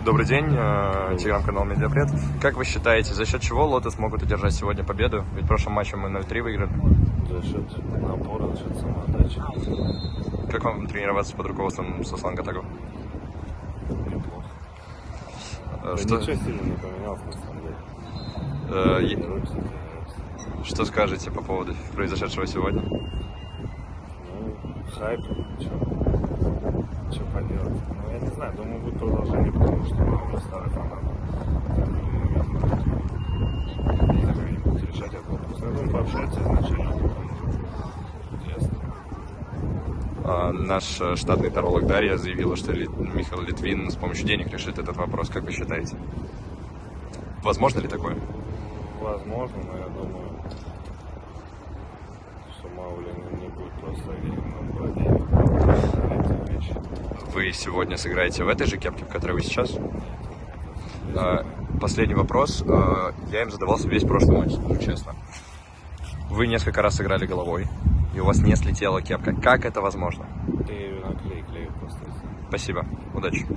Добрый день, телеграм-канал Медиапред. Как вы считаете, за счет чего Лотос могут одержать сегодня победу? Ведь в прошлом матче мы 0-3 выиграли. За счет напора, за счет самоотдачи. Как вам тренироваться под руководством Сослана Гатагова? Неплохо. Что... Ничего сильно не поменялось, на самом деле. Тренируемся. Что скажете по поводу произошедшего сегодня? Ну, хайп, что поделать. Ну, я не знаю, думаю, будет продолжение, потому что мы старая команда. Не знаю, как они будут решать этот вопрос. Я думаю, пообщаться изначально, ясно. Наш штатный таролог Дарья заявила, что Михаил Литвин с помощью денег решит этот вопрос. Как вы считаете? Возможно ли такое? Возможно, но я думаю, что Маули не будет просто много денег. Вы сегодня сыграете в этой же кепке, в которой вы сейчас? Последний вопрос. Я им задавался весь прошлый матч, скажу честно. Вы несколько раз сыграли головой, и у вас не слетела кепка. Как это возможно? Ты наклей просто. Спасибо. Удачи.